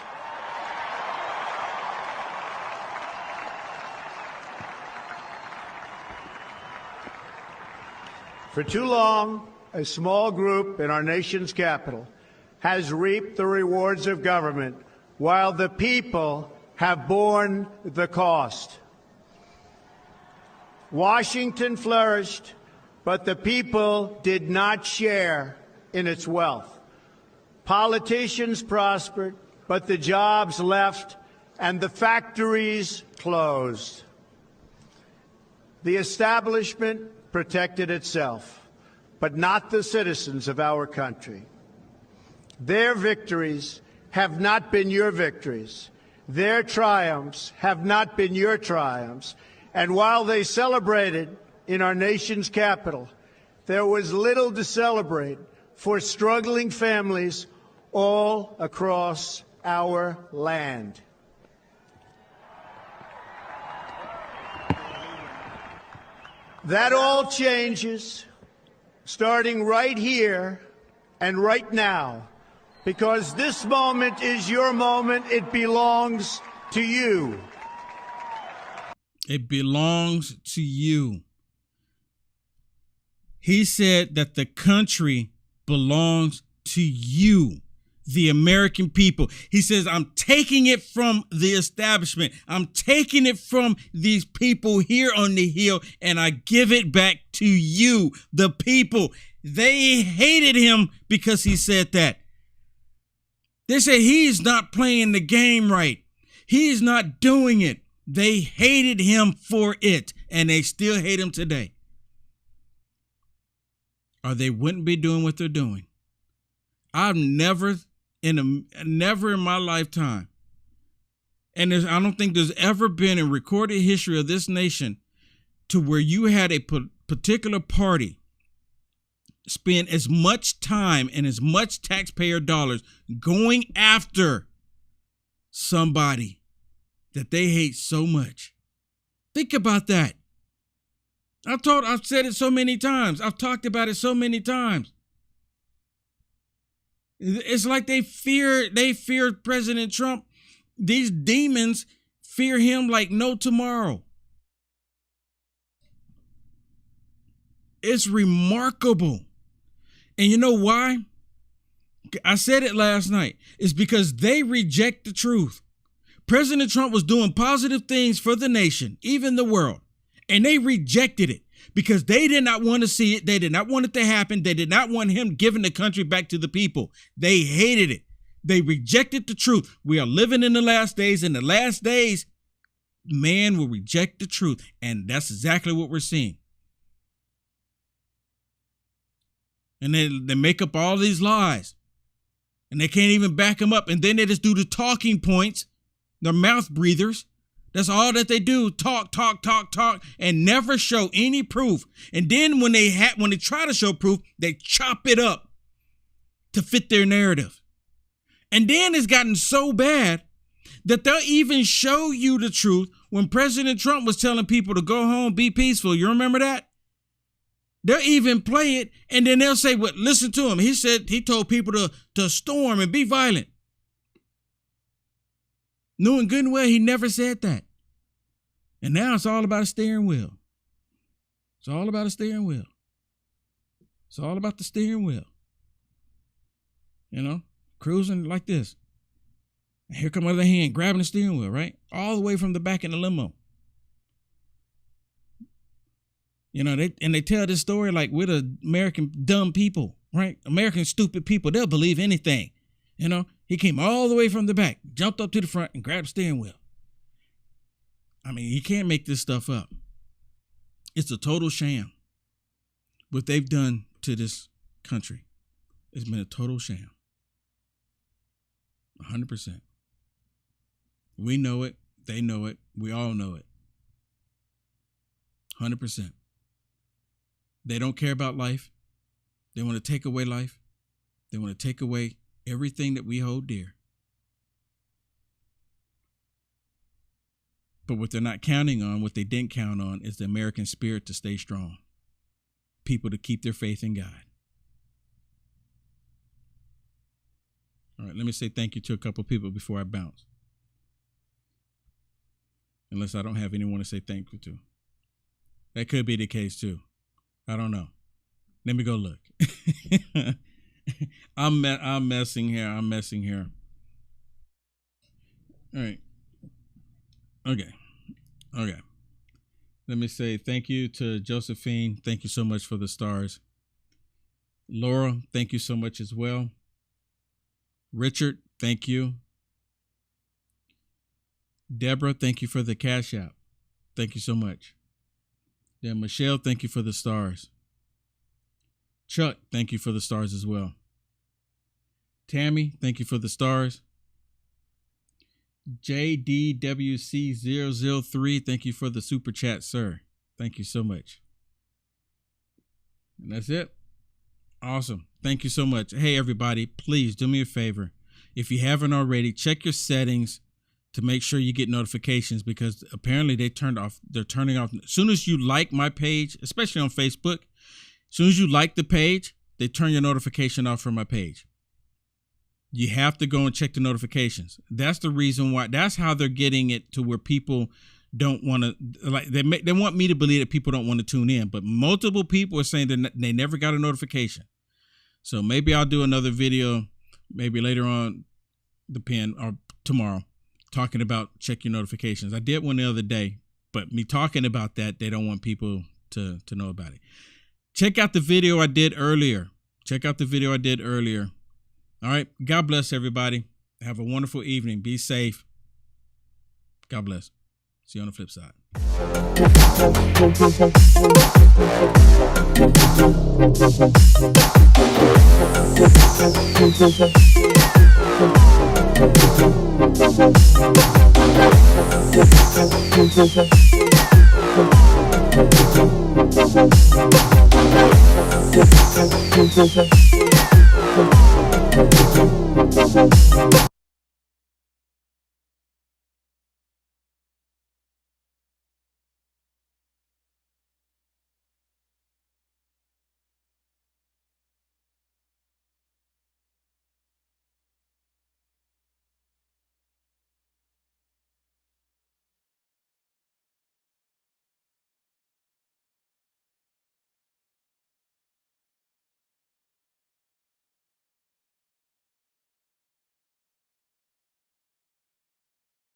For too long, a small group in our nation's capital has reaped the rewards of government while the people have borne the cost. Washington flourished, but the people did not share in its wealth. Politicians prospered, but the jobs left and the factories closed. The establishment protected itself, but not the citizens of our country. Their victories have not been your victories. Their triumphs have not been your triumphs. And while they celebrated in our nation's capital, there was little to celebrate for struggling families all across our land. That all changes starting right here and right now, because this moment is your moment. It belongs to you. It belongs to you. He said that the country belongs to you, the American people. He says, I'm taking it from the establishment. I'm taking it from these people here on the Hill, and I give it back to you, the people. They hated him because he said that. They say he's not playing the game right. He's not doing it. They hated him for it, and they still hate him today. Or they wouldn't be doing what they're doing. I've never in my lifetime, and I don't think there's ever been in recorded history of this nation to where you had a particular party spend as much time and as much taxpayer dollars going after somebody that they hate so much. Think about that. I've said it so many times. I've talked about it so many times. It's like they fear President Trump. These demons fear him like no tomorrow. It's remarkable. And you know why? I said it last night. It's because they reject the truth. President Trump was doing positive things for the nation, even the world, and they rejected it because they did not want to see it. They did not want it to happen. They did not want him giving the country back to the people. They hated it. They rejected the truth. We are living in the last days. In the last days, man will reject the truth, and that's exactly what we're seeing. And they make up all these lies, and they can't even back them up. And then they just do the talking points. They're mouth breathers. That's all that they do. Talk, and never show any proof. And then when they try to show proof, they chop it up to fit their narrative. And then it's gotten so bad that they'll even show you the truth when President Trump was telling people to go home, be peaceful. You remember that? They'll even play it, and then they'll say, well, listen to him. He told people to storm and be violent. Knowing good and well he never said that. And now it's all about a steering wheel. It's all about a steering wheel. It's all about the steering wheel. You know, cruising like this. And here come other hand grabbing the steering wheel, right? All the way from the back in the limo. You know, they tell this story like we're the American dumb people, right? American stupid people. They'll believe anything. You know, he came all the way from the back, jumped up to the front and grabbed the steering wheel. I mean, you can't make this stuff up. It's a total sham. What they've done to this country. It's been a total sham. 100%. We know it. They know it. We all know it. 100%. They don't care about life. They want to take away life. They want to take away everything that we hold dear. But what they're not counting on, what they didn't count on, is the American spirit to stay strong. People to keep their faith in God. All right, let me say thank you to a couple of people before I bounce. Unless I don't have anyone to say thank you to. That could be the case too. I don't know. Let me go look. I'm messing here. I'm messing here. All right. Okay. Let me say thank you to Josephine. Thank you so much for the stars. Laura, thank you so much as well. Richard, thank you. Deborah, thank you for the Cash App. Thank you so much. Then Michelle, thank you for the stars. Chuck, thank you for the stars as well. Tammy, thank you for the stars. JDWC003, thank you for the super chat, sir. Thank you so much. And that's it. Awesome. Thank you so much. Hey, everybody, please do me a favor. If you haven't already, check your settings to make sure you get notifications, because apparently they're turning off. As soon as you like my page, especially on Facebook, as soon as you like the page, they turn your notification off from my page. You have to go and check the notifications. That's the reason why. That's how they're getting it to where people don't want to, like, they want me to believe that people don't want to tune in, but multiple people are saying that they never got a notification. So maybe I'll do another video, maybe later on the pen or tomorrow, talking about check your notifications. I did one the other day, but me talking about that, they don't want people to know about it. Check out the video I did earlier. All right. God bless everybody. Have a wonderful evening. Be safe. God bless. See you on the flip side.